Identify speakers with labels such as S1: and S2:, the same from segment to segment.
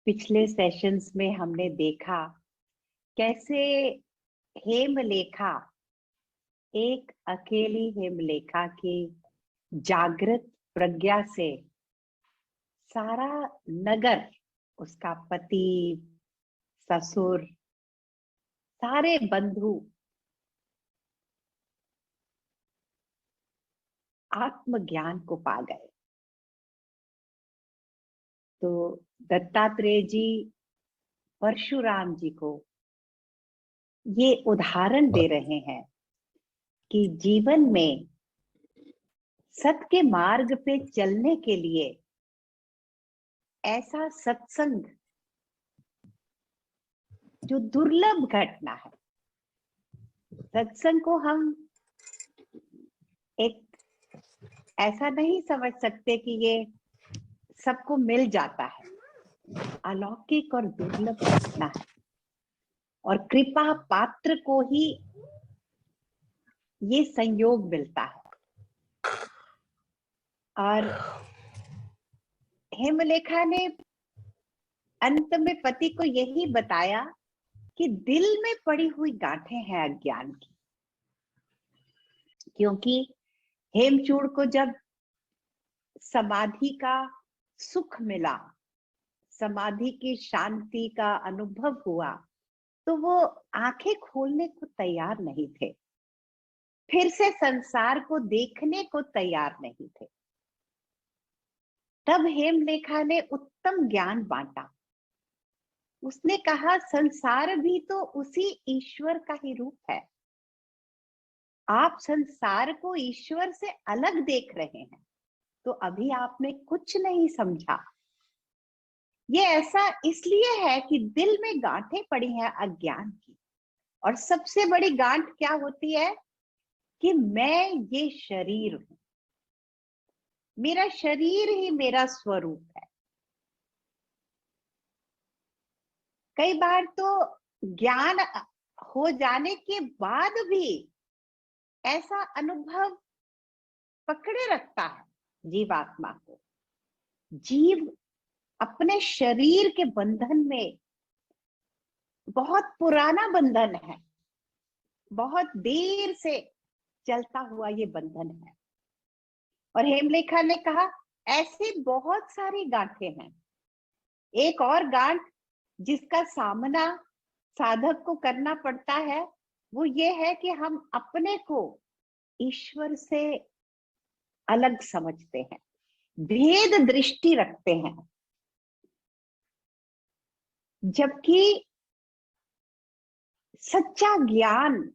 S1: पिछले सेशंस में हमने देखा कैसे हेमलेखा, एक अकेली हेमलेखा की जागृत प्रज्ञा से सारा नगर, उसका पति, ससुर, सारे बंधु आत्मज्ञान को पा गए। तो दत्तात्रेय जी परशुराम जी को ये उदाहरण दे रहे हैं कि जीवन में सत्य के मार्ग पे चलने के लिए ऐसा सत्संग जो दुर्लभ घटना है, सत्संग को हम एक ऐसा नहीं समझ सकते कि ये सबको मिल जाता है। अलौकिक और दुर्लभ घटना है और कृपा पात्र को ही ये संयोग मिलता है। और हेमलेखा ने अंत में पति को यही बताया कि दिल में पड़ी हुई गांठें हैं अज्ञान की, क्योंकि हेमचूड़ को जब समाधि का सुख मिला, समाधि की शांति का अनुभव हुआ, तो वो आंखें खोलने को तैयार नहीं थे, फिर से संसार को देखने को तैयार नहीं थे। तब हेमलेखा ने उत्तम ज्ञान बांटा। उसने कहा संसार भी तो उसी ईश्वर का ही रूप है। आप संसार को ईश्वर से अलग देख रहे हैं, तो अभी आपने कुछ नहीं समझा। ये ऐसा इसलिए है कि दिल में गांठें पड़ी हैं अज्ञान की, और सबसे बड़ी गांठ क्या होती है कि मैं ये शरीर हूं, मेरा शरीर ही मेरा स्वरूप है। कई बार तो ज्ञान हो जाने के बाद भी ऐसा अनुभव पकड़े रखता है जीवात्मा को। जीव अपने शरीर के बंधन में, बहुत पुराना बंधन है, बहुत देर से चलता हुआ ये बंधन है। और हेमलेखा ने कहा ऐसी बहुत सारी गांठें हैं। एक और गांठ जिसका सामना साधक को करना पड़ता है, वो ये है कि हम अपने को ईश्वर से अलग समझते हैं, भेद दृष्टि रखते हैं, जबकि सच्चा ज्ञान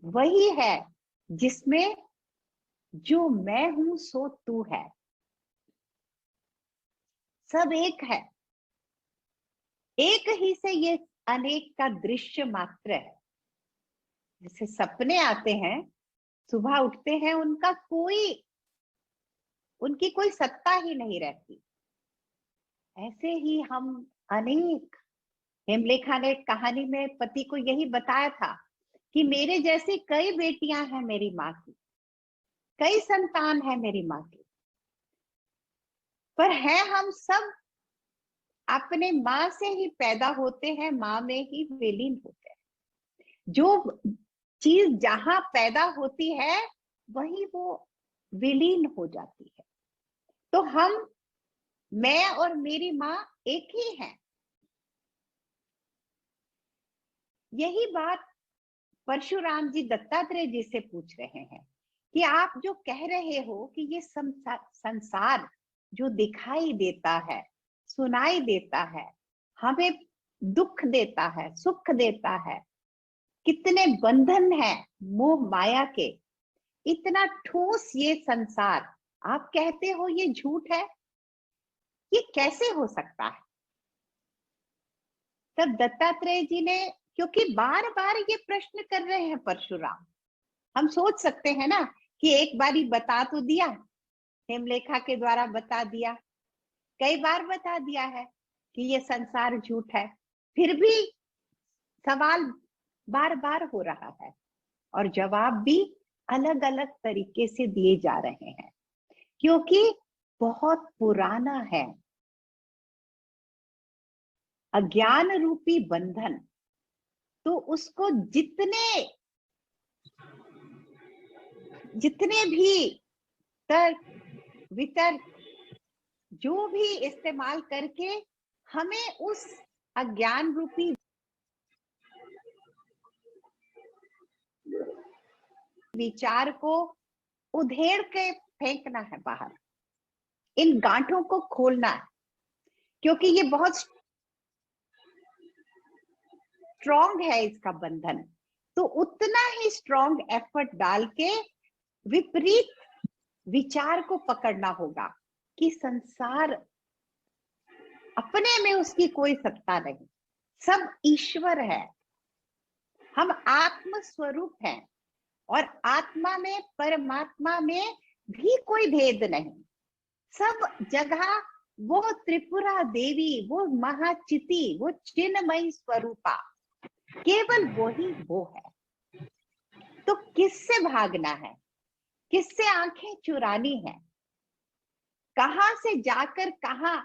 S1: वही है जिसमें जो मैं हूं सो तू है, सब एक है। एक ही से ये अनेक का दृश्य मात्र है। जैसे सपने आते हैं, सुबह उठते हैं, उनकी कोई सत्ता ही नहीं रहती। ऐसे ही हम अनेक, हेमलेखा ने कहानी में पति को यही बताया था कि मेरे जैसी कई बेटियां हैं मेरी माँ की, कई संतान है मेरी माँ की, पर है हम सब अपने माँ से ही पैदा होते हैं, माँ में ही विलीन होते हैं। जो चीज जहां पैदा होती है वही वो विलीन हो जाती है। तो मैं और मेरी माँ एक ही हैं। यही बात परशुराम जी दत्तात्रेय जी से पूछ रहे हैं कि आप जो कह रहे हो कि ये संसार जो दिखाई देता है, सुनाई देता है, हमें दुख देता है, सुख देता है, कितने बंधन है मोह माया के, इतना ठोस ये संसार, आप कहते हो ये झूठ है, ये कैसे हो सकता है? तब दत्तात्रेय जी ने, क्योंकि बार बार ये प्रश्न कर रहे हैं परशुराम, हम सोच सकते हैं ना कि एक बार ही बता तो दिया, हेमलेखा के द्वारा बता दिया, कई बार बता दिया है कि ये संसार झूठ है, फिर भी सवाल बार बार हो रहा है और जवाब भी अलग अलग तरीके से दिए जा रहे हैं, क्योंकि बहुत पुराना है। अज्ञान रूपी बंधन, तो उसको जितने भी तर्क वितर्क जो भी इस्तेमाल करके हमें उस अज्ञान रूपी विचार को उधेड़ के फेंकना है बाहर, इन गांठों को खोलना है, क्योंकि ये बहुत स्ट्रॉन्ग है इसका बंधन। तो उतना ही स्ट्रॉन्ग एफर्ट डाल के विपरीत विचार को पकड़ना होगा कि संसार अपने में उसकी कोई सत्ता नहीं, सब ईश्वर है, हम आत्म स्वरूप हैं और आत्मा में परमात्मा में भी कोई भेद नहीं। सब जगह वो त्रिपुरा देवी, वो महाचिति, वो चिन्मयी स्वरूपा, केवल वही वो है। तो किससे भागना है, किससे आंखें चुरानी है, कहां से जाकर कहां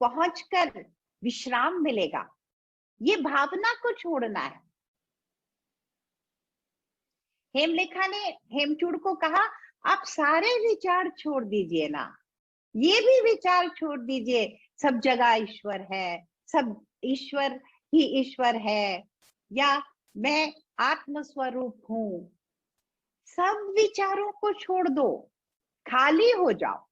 S1: पहुंचकर विश्राम मिलेगा, ये भावना को छोड़ना है। हेमलेखा ने हेमचूड़ को कहा, आप सारे विचार छोड़ दीजिए ना, ये भी विचार छोड़ दीजिए सब जगह ईश्वर है, सब ईश्वर ही ईश्वर है, या मैं आत्म स्वरूप हूं। सब विचारों को छोड़ दो, खाली हो जाओ।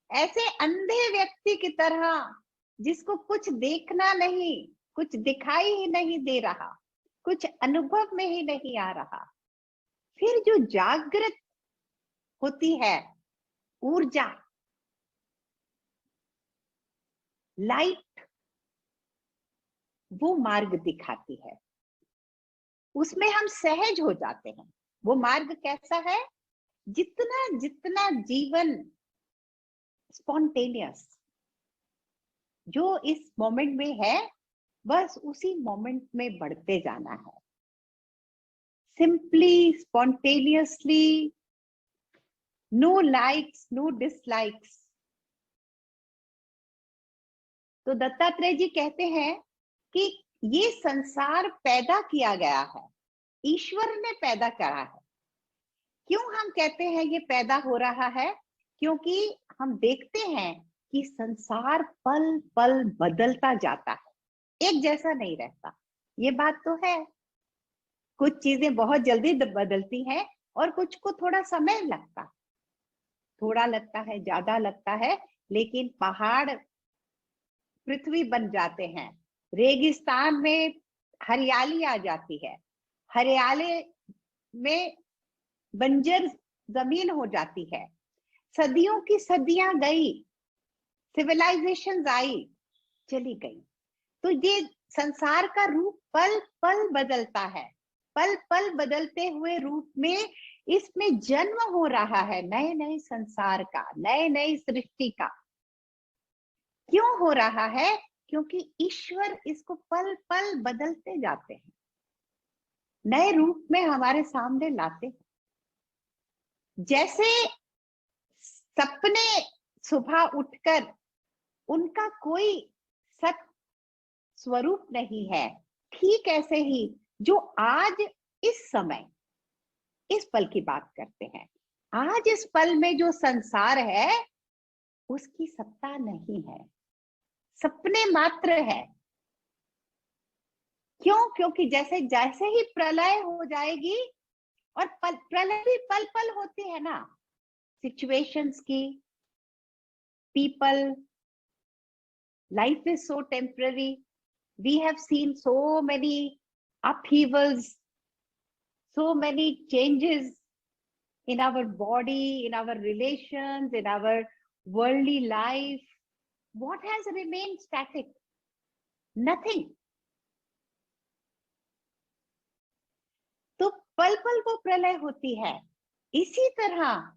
S1: ऐसे अंधे व्यक्ति की तरह जिसको कुछ देखना नहीं, कुछ दिखाई ही नहीं दे रहा, कुछ अनुभव में ही नहीं आ रहा, फिर जो जागृत होती है ऊर्जा, लाइट, वो मार्ग दिखाती है, उसमें हम सहज हो जाते हैं। वो मार्ग कैसा है? जितना जितना जीवन स्पॉन्टेनियस, जो इस मोमेंट में है, बस उसी मोमेंट में बढ़ते जाना है, simply spontaneously, no likes no dislikes. तो दत्तात्रेय जी कहते हैं कि ये संसार पैदा किया गया है, ईश्वर ने पैदा करा है। क्यों हम कहते हैं ये पैदा हो रहा है? क्योंकि हम देखते हैं कि संसार पल पल बदलता जाता है, एक जैसा नहीं रहता। ये बात तो है, कुछ चीजें बहुत जल्दी बदलती हैं और कुछ को थोड़ा समय लगता, थोड़ा लगता है, ज्यादा लगता है, लेकिन पहाड़ पृथ्वी बन जाते हैं, रेगिस्तान में हरियाली आ जाती है, हरियाली में बंजर जमीन हो जाती है, सदियों की सदियां गई, सिविलाइजेशन आई, चली गई। तो ये संसार का रूप पल पल बदलता है, पल पल बदलते हुए रूप में इसमें जन्म हो रहा है नए नए संसार का, नए नए सृष्टि का। क्यों हो रहा है? क्योंकि ईश्वर इसको पल पल बदलते जाते हैं, नए रूप में हमारे सामने लाते हैं। जैसे सपने सुबह उठकर उनका कोई सत स्वरूप नहीं है, ठीक ऐसे ही जो आज इस समय इस पल की बात करते हैं, आज इस पल में जो संसार है उसकी सत्ता नहीं है, सपने मात्र है। क्यों? क्योंकि जैसे जैसे ही प्रलय हो जाएगी, और प्रलय भी पल पल होती है ना, सिचुएशंस की, people, life is so temporary, we have seen so many upheavals, so many changes in our body, in our relations, in our worldly life. What has remained static? Nothing. तो पल पल वो प्रलय होती है, इसी तरह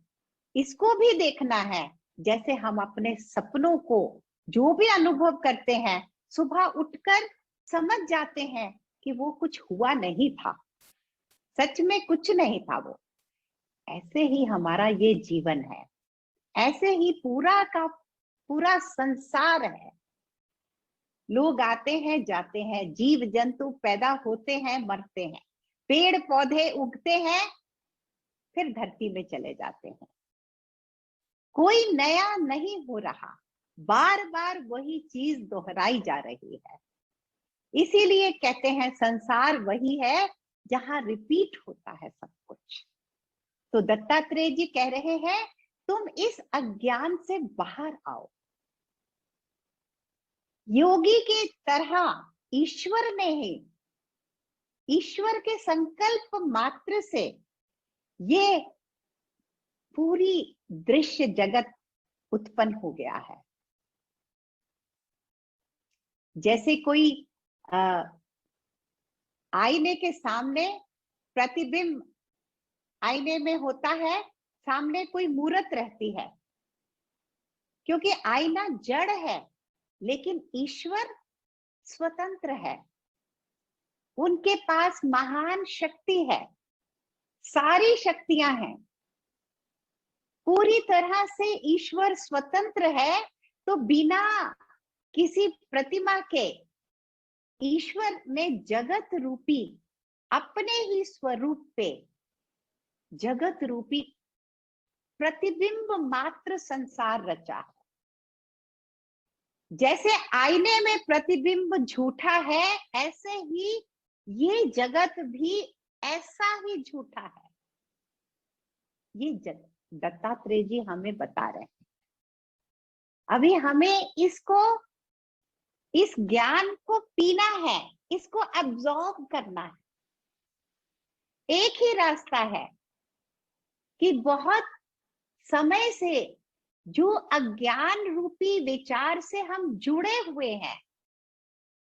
S1: इसको भी देखना है। जैसे हम अपने सपनों को जो भी अनुभव करते हैं, सुबह उठकर समझ जाते हैं कि वो कुछ हुआ नहीं था, सच में कुछ नहीं था वो। ऐसे ही हमारा ये जीवन है, ऐसे ही पूरा का पूरा संसार है। लोग आते हैं जाते हैं, जीव जंतु पैदा होते हैं मरते हैं, पेड़ पौधे उगते हैं फिर धरती में चले जाते हैं। कोई नया नहीं हो रहा, बार बार वही चीज दोहराई जा रही है। इसीलिए कहते हैं संसार वही है जहां रिपीट होता है सब कुछ। तो दत्तात्रेय जी कह रहे हैं तुम इस अज्ञान से बाहर आओ। योगी की तरह ईश्वर ने ही, ईश्वर के संकल्प मात्र से ये पूरी दृश्य जगत उत्पन्न हो गया है। जैसे कोई आईने के सामने प्रतिबिंब आईने में होता है, सामने कोई मूर्त रहती है, क्योंकि आईना जड़ है लेकिन ईश्वर स्वतंत्र है, उनके पास महान शक्ति है, सारी शक्तियां हैं, पूरी तरह से ईश्वर स्वतंत्र है। तो बिना किसी प्रतिमा के ईश्वर ने जगत रूपी अपने ही स्वरूप पे जगत रूपी प्रतिबिंब मात्र संसार रचा है। जैसे आईने में प्रतिबिंब झूठा है, ऐसे ही ये जगत भी ऐसा ही झूठा है। ये दत्तात्रेय जी हमें बता रहे हैं। अभी हमें इस ज्ञान को पीना है, इसको अब्सॉर्ब करना है। एक ही रास्ता है कि बहुत समय से जो अज्ञान रूपी विचार से हम जुड़े हुए हैं,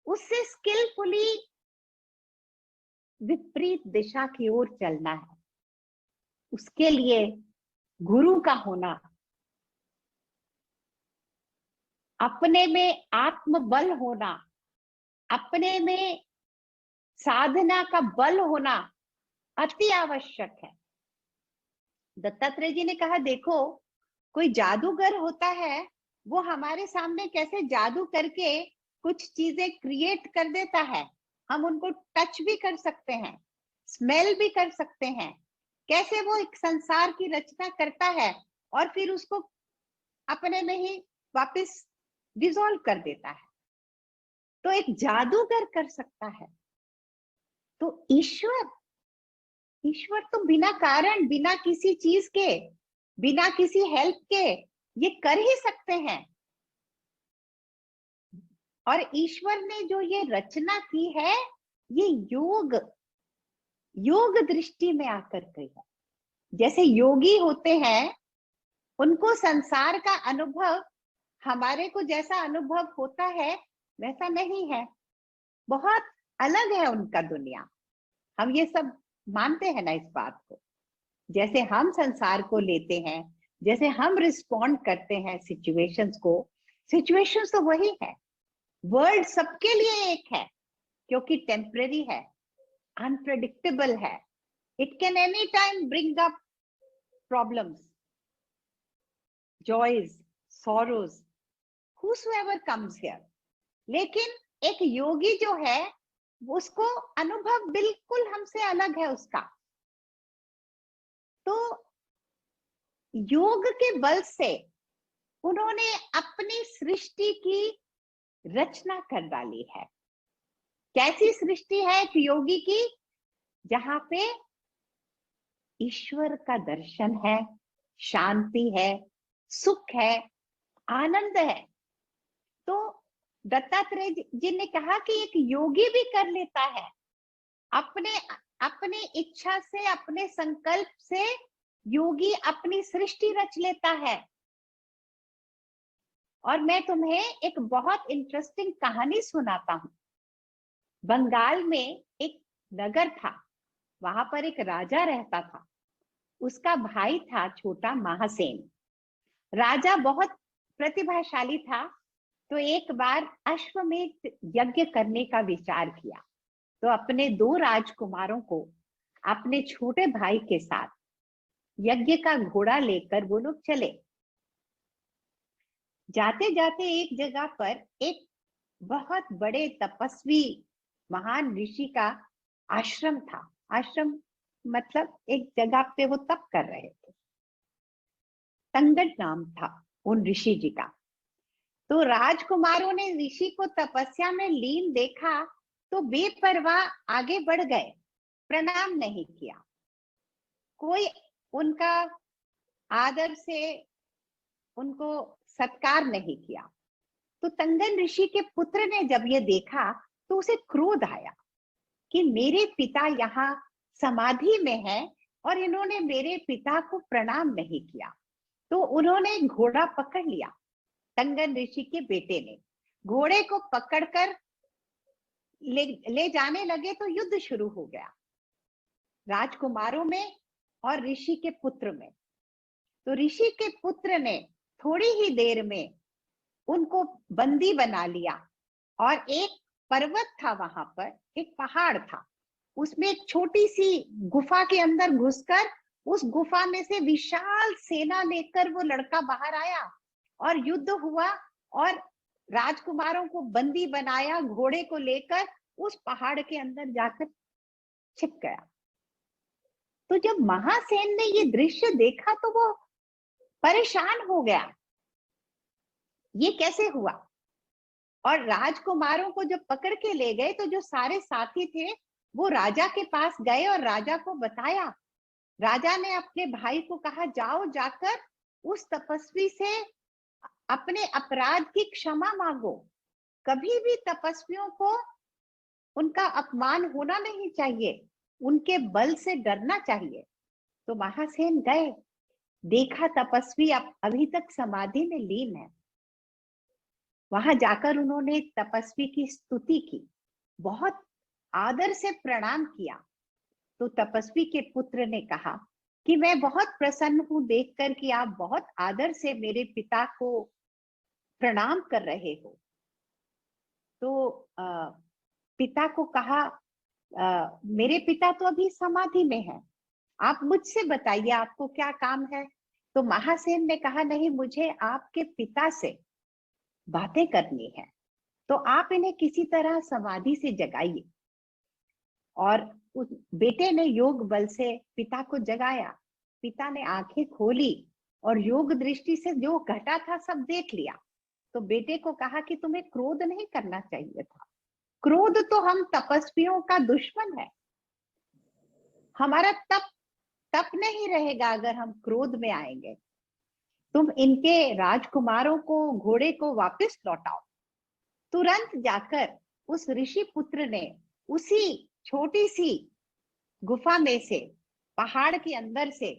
S1: उससे स्किलफुली विपरीत दिशा की ओर चलना है। उसके लिए गुरु का होना, अपने में आत्मबल होना, अपने में साधना का बल होना अति आवश्यक है। दत्तात्रेय जी ने कहा देखो, कोई जादूगर होता है, वो हमारे सामने कैसे जादू करके कुछ चीजें क्रिएट कर देता है। हम उनको टच भी कर सकते हैं, स्मेल भी कर सकते हैं, कैसे वो एक संसार की रचना करता है और फिर उसको अपने में ही वापस डिसॉल्व कर देता है। तो एक जादूगर कर सकता है, तो ईश्वर तो बिना कारण, बिना किसी चीज के, बिना किसी हेल्प के ये कर ही सकते हैं। और ईश्वर ने जो ये रचना की है, ये योग दृष्टि में आकर के है। जैसे योगी होते हैं, उनको संसार का अनुभव हमारे को जैसा अनुभव होता है वैसा नहीं है, बहुत अलग है उनका दुनिया। हम ये सब मानते हैं ना इस बात को। जैसे हम संसार को लेते हैं, जैसे हम रिस्पॉन्ड करते हैं सिचुएशंस को, सिचुएशंस तो वही है। वर्ल्ड सबके लिए एक है, क्योंकि टेम्पररी है, अनप्रेडिक्टेबल है। It can any time bring up problems, joys, sorrows, whosoever comes here। लेकिन एक योगी जो है, उसको अनुभव बिल्कुल हमसे अलग है उसका। तो योग के बल से उन्होंने अपनी सृष्टि की रचना कर डाली है। कैसी सृष्टि है एक योगी की? जहां पे ईश्वर का दर्शन है, शांति है, सुख है, आनंद है। तो दत्तात्रेय जी ने कहा कि एक योगी भी कर लेता है, अपने इच्छा से, अपने संकल्प से योगी अपनी सृष्टि रच लेता है। और मैं तुम्हें एक बहुत इंटरेस्टिंग कहानी सुनाता हूं। बंगाल में एक नगर था, वहां पर एक राजा रहता था। उसका भाई था छोटा महासेन। राजा बहुत प्रतिभाशाली था, तो एक बार अश्वमेध यज्ञ करने का विचार किया। तो अपने 2 राजकुमारों को अपने छोटे भाई के साथ यज्ञ का घोड़ा लेकर वो लोग चले। जाते जाते एक जगह पर एक बहुत बड़े तपस्वी महान ऋषि का आश्रम था। आश्रम मतलब एक जगह पे वो तप कर रहे थे। तंगड़ नाम था उन ऋषि जी का। तो राजकुमारों ने ऋषि को तपस्या में लीन देखा तो बेपरवाह आगे बढ़ गए, प्रणाम नहीं किया, कोई उनका आदर से उनको सत्कार नहीं किया। तो तंगन ऋषि के पुत्र ने जब ये देखा तो उसे क्रोध आया कि मेरे पिता यहाँ समाधि में है और इन्होंने मेरे पिता को प्रणाम नहीं किया। तो उन्होंने घोड़ा पकड़ लिया। तंगन ऋषि के बेटे ने घोड़े को पकड़कर ले जाने लगे तो युद्ध शुरू हो गया राजकुमारों में और ऋषि के पुत्र में। तो ऋषि के पुत्र ने थोड़ी ही देर में उनको बंदी बना लिया और एक पर्वत था, वहां पर एक पहाड़ था, उसमें एक छोटी सी गुफा के अंदर घुसकर उस गुफा में से विशाल सेना लेकर वो लड़का बाहर आया और युद्ध हुआ और राजकुमारों को बंदी बनाया, घोड़े को लेकर उस पहाड़ के अंदर जाकर छिप गया। तो जब महासेन ने ये दृश्य देखा तो वो परेशान हो गया, ये कैसे हुआ। और राजकुमारों को जब पकड़ के ले गए तो जो सारे साथी थे वो राजा के पास गए और राजा को बताया। राजा ने अपने भाई को कहा, जाओ जाकर उस तपस्वी से अपने अपराध की क्षमा मांगो। कभी भी तपस्वियों को उनका अपमान होना नहीं चाहिए, उनके बल से डरना चाहिए। तो महासेन गए, देखा तपस्वी अभी तक समाधि में लीन है। वहां जाकर उन्होंने तपस्वी की स्तुति की, बहुत आदर से प्रणाम किया। तो तपस्वी के पुत्र ने कहा कि मैं बहुत प्रसन्न हूं देखकर कि आप बहुत आदर से मेरे पिता को प्रणाम कर रहे हो। तो पिता को कहा, मेरे पिता तो अभी समाधि में है, आप मुझसे बताइए आपको क्या काम है। तो महासेन ने कहा, नहीं, मुझे आपके पिता से बातें करनी है, तो आप इन्हें किसी तरह समाधि से जगाइए। और उस बेटे ने योग बल से पिता को जगाया। पिता ने आंखें खोली और योग दृष्टि से जो घटा था सब देख लिया। तो बेटे को कहा कि तुम्हें क्रोध नहीं करना चाहिए था, क्रोध तो हम तपस्वियों का दुश्मन है, हमारा तप तप नहीं रहेगा अगर हम क्रोध में आएंगे। तुम इनके राजकुमारों को, घोड़े को वापस लौटाओ। तुरंत जाकर उस ऋषि पुत्र ने उसी छोटी सी गुफा में से, पहाड़ के अंदर से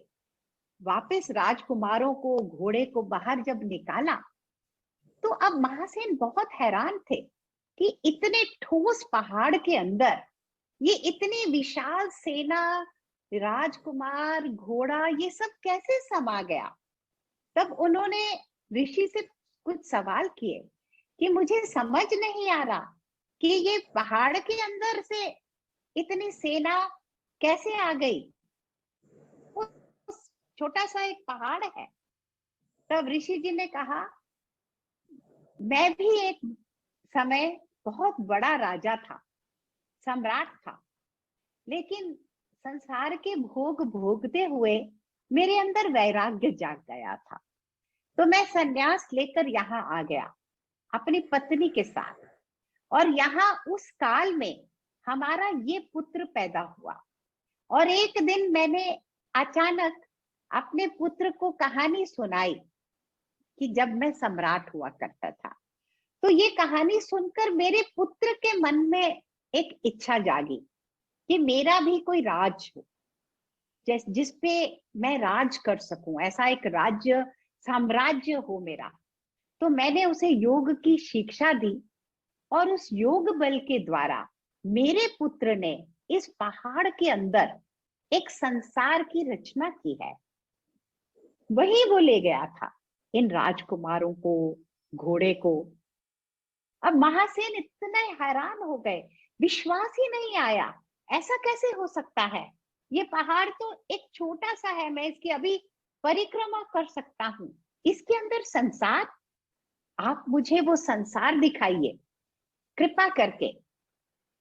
S1: वापस राजकुमारों को, घोड़े को बाहर जब निकाला तो अब महासेन बहुत हैरान थे कि इतने ठोस पहाड़ के अंदर ये इतनी विशाल सेना, राजकुमार, घोड़ा, ये सब कैसे समा गया। तब उन्होंने ऋषि से कुछ सवाल किए कि मुझे समझ नहीं आ रहा कि ये पहाड़ के अंदर से इतनी सेना कैसे आ गई, उस छोटा सा एक पहाड़ है। तब ऋषि जी ने कहा, मैं भी एक समय बहुत बड़ा राजा था, सम्राट था, लेकिन संसार के भोग भोगते हुए मेरे अंदर वैराग्य जाग गया था। तो मैं संन्यास लेकर यहाँ आ गया अपनी पत्नी के साथ, और यहाँ उस काल में हमारा ये पुत्र पैदा हुआ। और एक दिन मैंने अचानक अपने पुत्र को कहानी सुनाई कि जब मैं सम्राट हुआ करता था। तो ये कहानी सुनकर मेरे पुत्र के मन में एक इच्छा जागी कि मेरा भी कोई राज हो, जिस पे मैं राज कर सकूं, ऐसा एक राज्य, साम्राज्य हो मेरा। तो मैंने उसे योग की शिक्षा दी और उस योग बल के द्वारा मेरे पुत्र ने इस पहाड़ के अंदर एक संसार की रचना की है। वही वो ले गया था इन राजकुमारों को, घोड़े को। अब महासेन इतने हैरान हो गए, विश्वास ही नहीं आया, ऐसा कैसे हो सकता है। ये पहाड़ तो एक छोटा सा है, मैं इसकी अभी परिक्रमा कर सकता हूँ, इसके अंदर संसार, आप मुझे वो संसार दिखाइए। कृपा करके।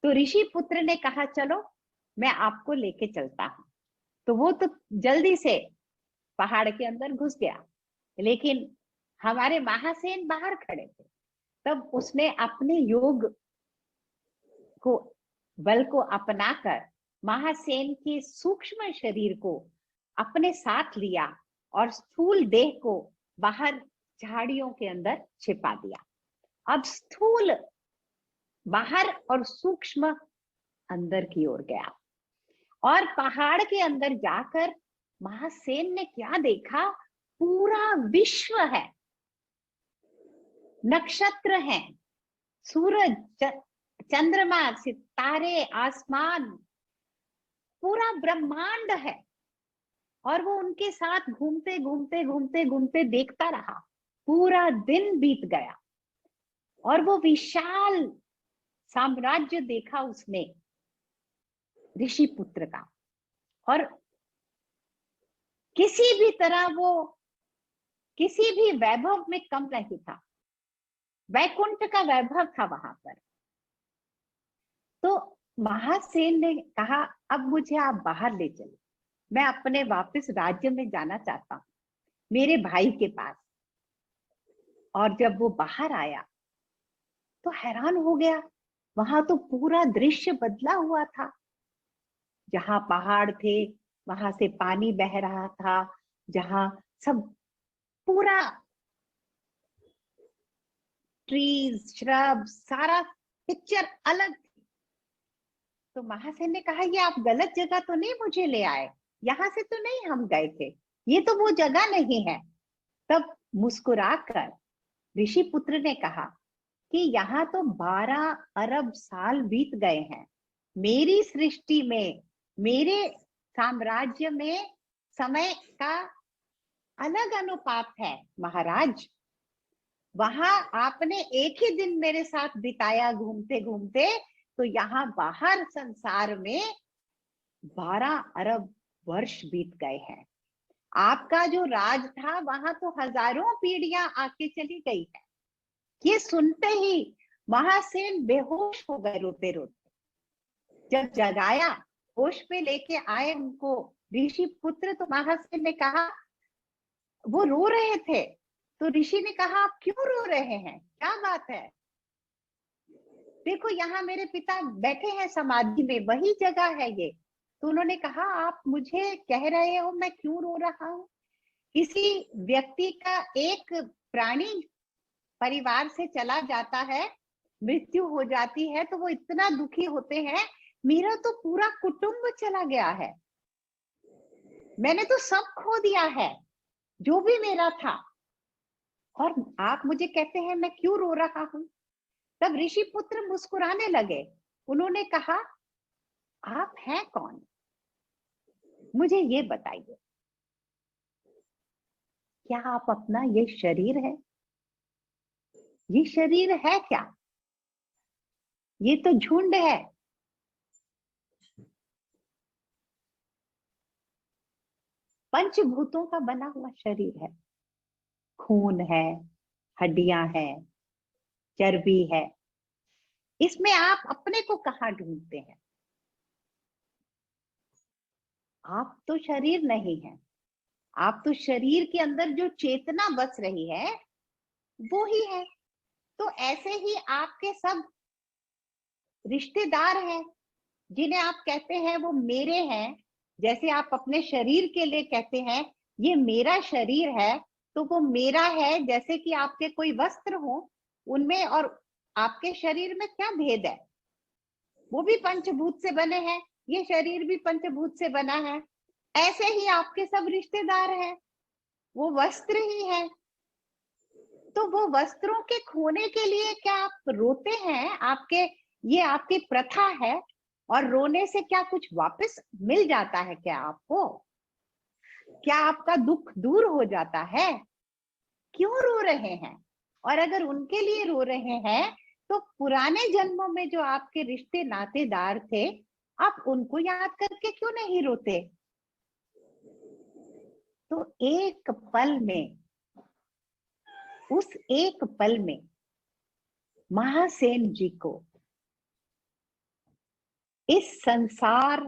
S1: तो ऋषि पुत्र ने कहा चलो मैं आपको लेके चलता हूं। तो वो तो जल्दी से पहाड़ के अंदर घुस गया, लेकिन हमारे महासेन बाहर खड़े थे। तब उसने अपने योग को, बल को अपनाकर महासेन के सूक्ष्म शरीर को अपने साथ लिया और स्थूल देह को बाहर झाड़ियों के अंदर छिपा दिया। अब स्थूल बाहर और सूक्ष्म अंदर की ओर गया। और पहाड़ के अंदर जाकर महासेन ने क्या देखा? पूरा विश्व है, नक्षत्र हैं, सूरज, चंद्रमा, सितारे, आसमान, पूरा ब्रह्मांड है। और वो उनके साथ घूमते घूमते घूमते घूमते देखता रहा। पूरा दिन बीत गया और वो विशाल साम्राज्य देखा उसने ऋषि पुत्र का। और किसी भी तरह वो किसी भी वैभव में कम नहीं था। वैकुंठ का वैभव था वहां पर। तो महासेन ने कहा अब मुझे आप बाहर ले चलो, मैं अपने वापस राज्य में जाना चाहता हूं, मेरे भाई के पास। और जब वो बाहर आया तो हैरान हो गया, वहां तो पूरा दृश्य बदला हुआ था। जहां पहाड़ थे वहां से पानी बह रहा था, जहां सब पूरा ट्रीज, श्रब, सारा पिक्चर अलग थी। तो महासेन ने कहा ये आप गलत जगह तो नहीं मुझे ले आए, यहाँ से तो नहीं हम गए थे, ये तो वो जगह नहीं है। तब मुस्कुराकर ऋषि पुत्र ने कहा कि यहाँ तो 12 अरब साल बीत गए हैं। मेरी सृष्टि में, मेरे साम्राज्य में समय का अलग अनुपात है महाराज। वहां आपने एक ही दिन मेरे साथ बिताया घूमते घूमते, तो यहाँ बाहर संसार में 12 अरब वर्ष बीत गए हैं। आपका जो राज था वहां तो हजारों पीढ़ियां आके चली गई है। ये सुनते ही महासेन बेहोश हो गए रोते रोते। जब जगाया, होश पे लेके आए उनको ऋषि पुत्र, तो महासेन ने कहा, वो रो रहे थे। तो ऋषि ने कहा आप क्यों रो रहे हैं, क्या बात है? देखो यहाँ मेरे पिता बैठे हैं समाधि में, वही जगह है ये। तो उन्होंने कहा आप मुझे कह रहे हो मैं क्यों रो रहा हूँ? किसी व्यक्ति का एक प्राणी परिवार से चला जाता है, मृत्यु हो जाती है, तो वो इतना दुखी होते हैं। मेरा तो पूरा कुटुंब चला गया है, मैंने तो सब खो दिया है जो भी मेरा था, और आप मुझे कहते हैं मैं क्यों रो रहा हूं? तब ऋषि पुत्र मुस्कुराने लगे। उन्होंने कहा आप हैं कौन, मुझे ये बताइए, क्या आप अपना ये शरीर है? ये शरीर है क्या? ये तो झुंड है। पंचभूतों का बना हुआ शरीर है, खून है, हड्डियां हैं, चर्बी है। इसमें आप अपने को कहाँ ढूंढते हैं? आप तो शरीर नहीं है, आप तो शरीर के अंदर जो चेतना बस रही है वो ही है। तो ऐसे ही आपके सब रिश्तेदार हैं जिन्हें आप कहते हैं वो मेरे हैं। जैसे आप अपने शरीर के लिए कहते हैं ये मेरा शरीर है, तो वो मेरा है। जैसे कि आपके कोई वस्त्र हो, उनमें और आपके शरीर में क्या भेद है? वो भी पंचभूत से बने हैं, ये शरीर भी पंचभूत से बना है। ऐसे ही आपके सब रिश्तेदार हैं, वो वस्त्र ही है। तो वो वस्त्रों के खोने के लिए क्या आप रोते हैं? ये आपकी प्रथा है। और रोने से क्या कुछ वापस मिल जाता है क्या आपको? क्या आपका दुख दूर हो जाता है? क्यों रो रहे हैं? और अगर उनके लिए रो रहे हैं तो पुराने जन्मों में जो आपके रिश्ते नातेदार थे, आप उनको याद करके क्यों नहीं रोते? तो एक पल में, उस एक पल में महासेन जी को इस संसार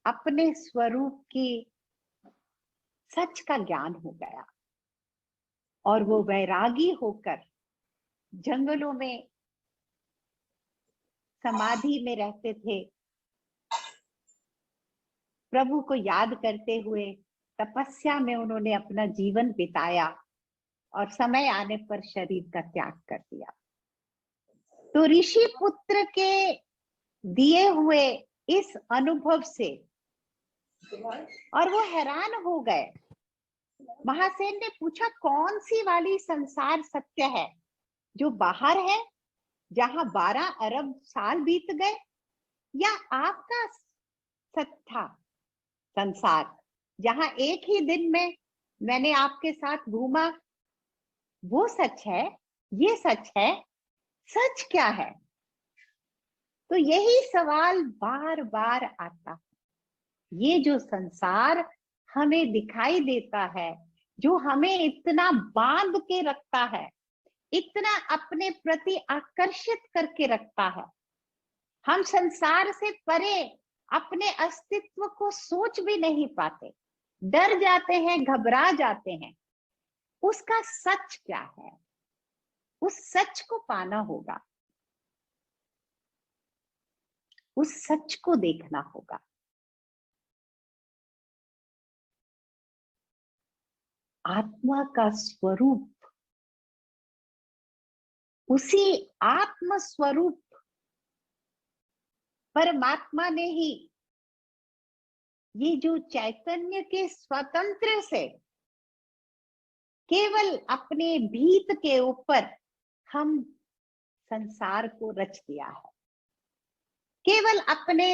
S1: अपने स्वरूप की सच का ज्ञान हो गया और वो वैरागी होकर जंगलों में समाधि में रहते थे, प्रभु को याद करते हुए तपस्या में उन्होंने अपना जीवन बिताया और समय आने पर शरीर का त्याग कर दिया। तो ऋषि पुत्र के दिए हुए इस अनुभव से और वो हैरान हो गए। महासेन ने पूछा, कौन सी वाली संसार सत्य है जो बाहर है, जहां 12 अरब साल बीत गए, या आपका सच था संसार जहां एक ही दिन में मैंने आपके साथ घूमा, वो सच है, ये सच है, सच क्या है? तो यही सवाल बार बार आता है। ये जो संसार हमें दिखाई देता है, जो हमें इतना बांध के रखता है, इतना अपने प्रति आकर्षित करके रखता है, हम संसार से परे अपने अस्तित्व को सोच भी नहीं पाते, डर जाते हैं, घबरा जाते हैं। उसका सच क्या है? उस सच को पाना होगा, उस सच को देखना होगा। आत्मा का स्वरूप, उसी आत्म स्वरूप परमात्मा ने ही ये जो चैतन्य के स्वतंत्र से केवल अपने भीत के ऊपर हम संसार को रच दिया है। केवल अपने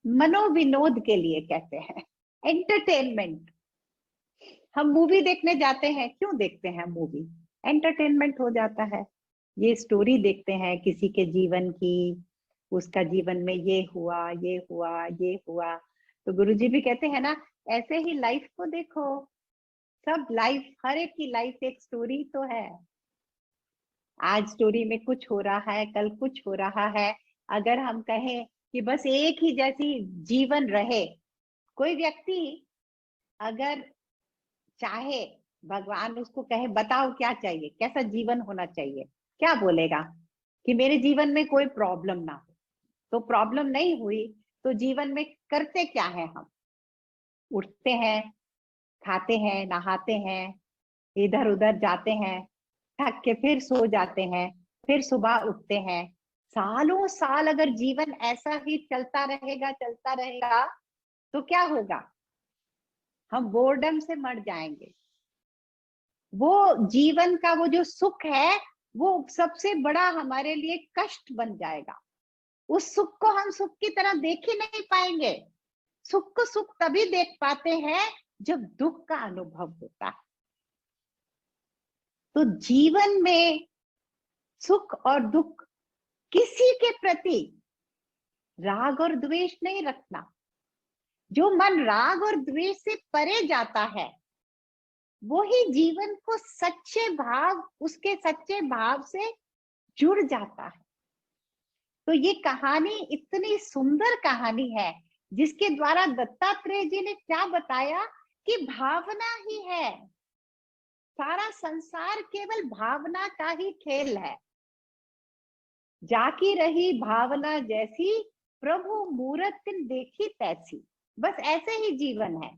S1: मनोविनोद के लिए, कहते हैं एंटरटेनमेंट। हम मूवी देखने जाते हैं, क्यों देखते हैं मूवी? एंटरटेनमेंट हो जाता है। ये स्टोरी देखते हैं किसी के जीवन की, उसका जीवन में ये हुआ, ये हुआ, ये हुआ। तो गुरुजी भी कहते हैं ना, ऐसे ही लाइफ को देखो। सब लाइफ, हर एक की लाइफ एक स्टोरी तो है। आज स्टोरी में कुछ हो रहा है, कल कुछ हो रहा है। अगर हम कहें कि बस एक ही जैसी जीवन रहे, कोई व्यक्ति अगर चाहे, भगवान उसको कहे बताओ क्या चाहिए, कैसा जीवन होना चाहिए, क्या बोलेगा? कि मेरे जीवन में कोई प्रॉब्लम ना हो। तो प्रॉब्लम नहीं हुई तो जीवन में करते क्या है? हम उठते हैं, खाते हैं, नहाते हैं, इधर उधर जाते हैं, थक के फिर सो जाते हैं, फिर सुबह उठते हैं। सालों साल अगर जीवन ऐसा ही चलता रहेगा तो क्या होगा? हम बोर्डम से मर जाएंगे। वो जीवन का वो जो सुख है, वो सबसे बड़ा हमारे लिए कष्ट बन जाएगा। उस सुख को हम सुख की तरह देख ही नहीं पाएंगे। सुख को सुख तभी देख पाते हैं जब दुख का अनुभव होता है। तो जीवन में सुख और दुख, किसी के प्रति राग और द्वेष नहीं रखना। जो मन राग और द्वेष से परे जाता है, वो ही जीवन को सच्चे भाव, उसके सच्चे भाव से जुड़ जाता है। तो ये कहानी इतनी सुंदर कहानी है, जिसके द्वारा दत्तात्रेय जी ने क्या बताया कि भावना ही है। सारा संसार केवल भावना का ही खेल है। जाकी रही भावना जैसी, प्रभु मूरत देखी तैसी। बस ऐसे ही जीवन है।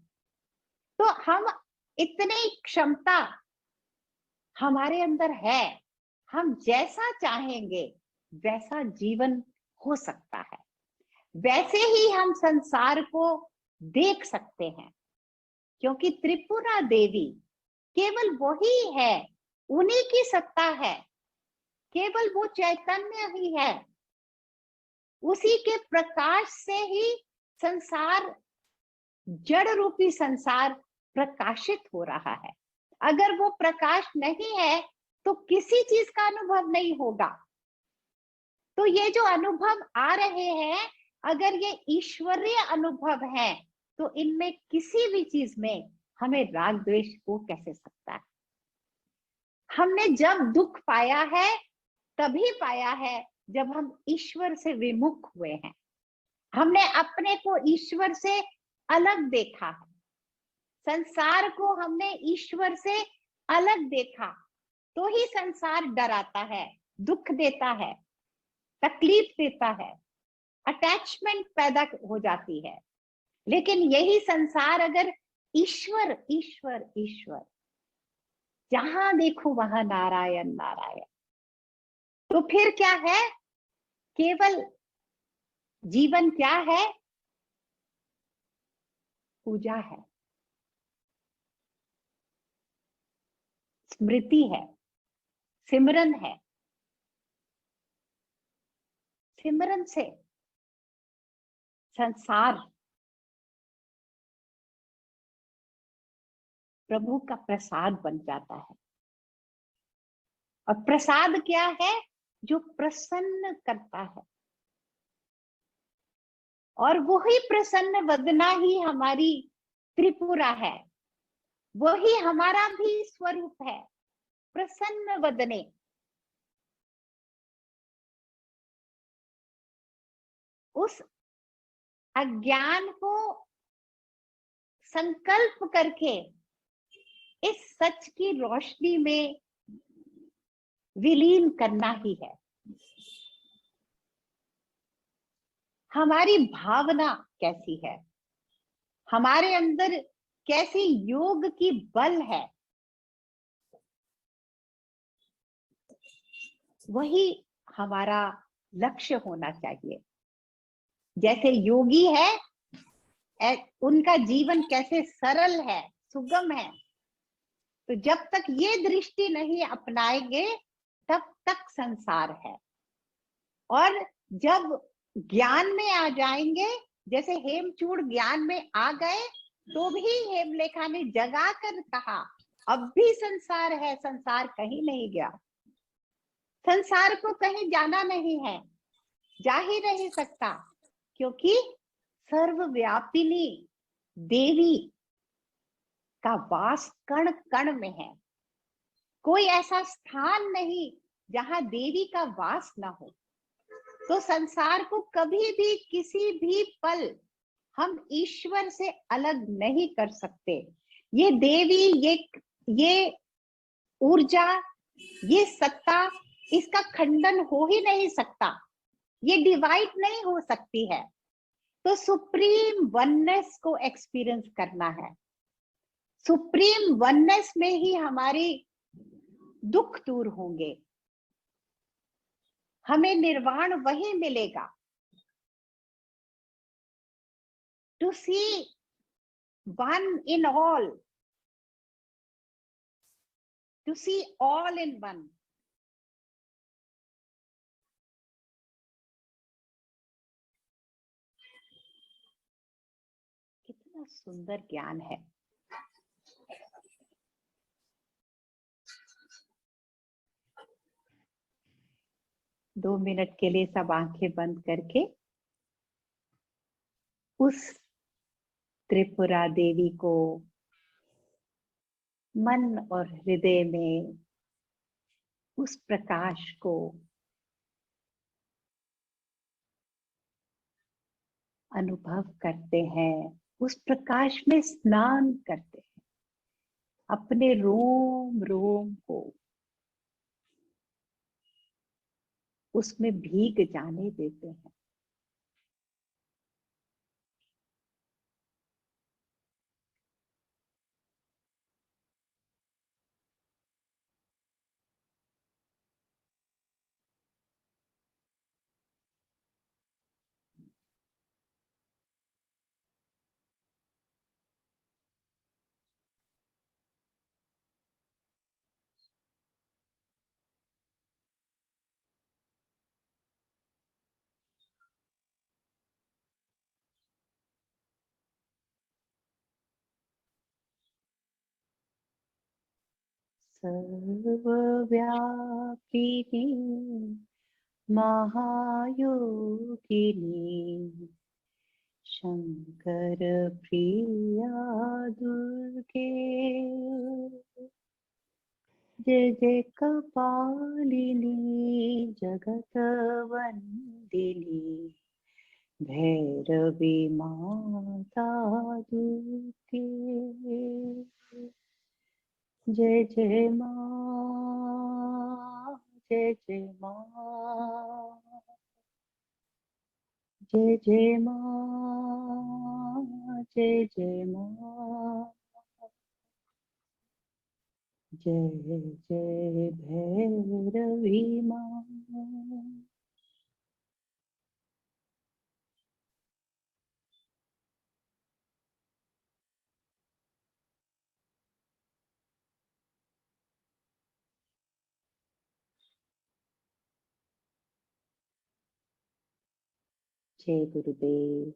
S1: तो हम, इतनी क्षमता हमारे अंदर है, हम जैसा चाहेंगे वैसा जीवन हो सकता है। वैसे ही हम संसार को देख सकते हैं, क्योंकि त्रिपुरा देवी केवल वही है, उन्हीं की सत्ता है, केवल वो चैतन्य ही है। उसी के प्रकाश से ही संसार, जड़ रूपी संसार प्रकाशित हो रहा है। अगर वो प्रकाश नहीं है तो किसी चीज का अनुभव नहीं होगा। तो ये जो अनुभव आ रहे हैं, अगर ये ईश्वरीय अनुभव है, तो इनमें किसी भी चीज में हमें राग द्वेष हो कैसे सकता है? हमने जब दुख पाया है तभी पाया है जब हम ईश्वर से विमुख हुए हैं। हमने अपने को ईश्वर से अलग देखा है, संसार को हमने ईश्वर से अलग देखा, तो ही संसार डराता है, दुख देता है, तकलीफ देता है, अटैचमेंट पैदा हो जाती है। लेकिन यही संसार अगर ईश्वर ईश्वर ईश्वर, जहां देखो वहां नारायण नारायण, तो फिर क्या है? केवल जीवन क्या है? पूजा है, स्मृति है, सिमरन है। सिमरन से संसार प्रभु का प्रसाद बन जाता है। और प्रसाद क्या है? जो प्रसन्न करता है। और वही प्रसन्न वदना ही हमारी त्रिपुरा है, वही हमारा भी स्वरूप है, प्रसन्न वदने। उस अज्ञान को संकल्प करके इस सच की रोशनी में विलीन करना ही है। हमारी भावना कैसी है, हमारे अंदर कैसी योग की बल है, वही हमारा लक्ष्य होना चाहिए। जैसे योगी है, उनका जीवन कैसे सरल है, सुगम है, तो जब तक ये दृष्टि नहीं अपनाएंगे तब तक संसार है। और जब ज्ञान में आ जाएंगे, जैसे हेमचूड़ ज्ञान में आ गए, तो भी हेमलेखा ने जगा कर कहा अब भी संसार है, संसार कहीं नहीं गया। संसार को कहीं जाना नहीं है, जा ही नहीं सकता, क्योंकि सर्वव्यापिनी देवी का वास कण कण में है। कोई ऐसा स्थान नहीं जहां देवी का वास ना हो। तो संसार को कभी भी किसी भी पल हम ईश्वर से अलग नहीं कर सकते। ये देवी, ये ऊर्जा, ये सत्ता, इसका खंडन हो ही नहीं सकता, ये डिवाइड नहीं हो सकती है। तो सुप्रीम वननेस को एक्सपीरियंस करना है। सुप्रीम वननेस में ही हमारी दुख दूर होंगे, हमें निर्वाण वही मिलेगा। To see one in all, to see all in one. कितना सुंदर ज्ञान है। दो मिनट के लिए सब आंखें बंद करके उस त्रिपुरा देवी को मन और हृदय में, उस प्रकाश को अनुभव करते हैं, उस प्रकाश में स्नान करते हैं, अपने रोम रोम को उसमें भीग जाने देते हैं। सर्वव्यापिनी महायोगिनी शंकर प्रिया दुर्गे जय जय कपालिनी जगत वंदिनी भैरवी माता दुर्गे। जय जय माँ, जय जय माँ, जय जय माँ, जय जय माँ, जय जय भैरवी माँ। जय गुरुदेव।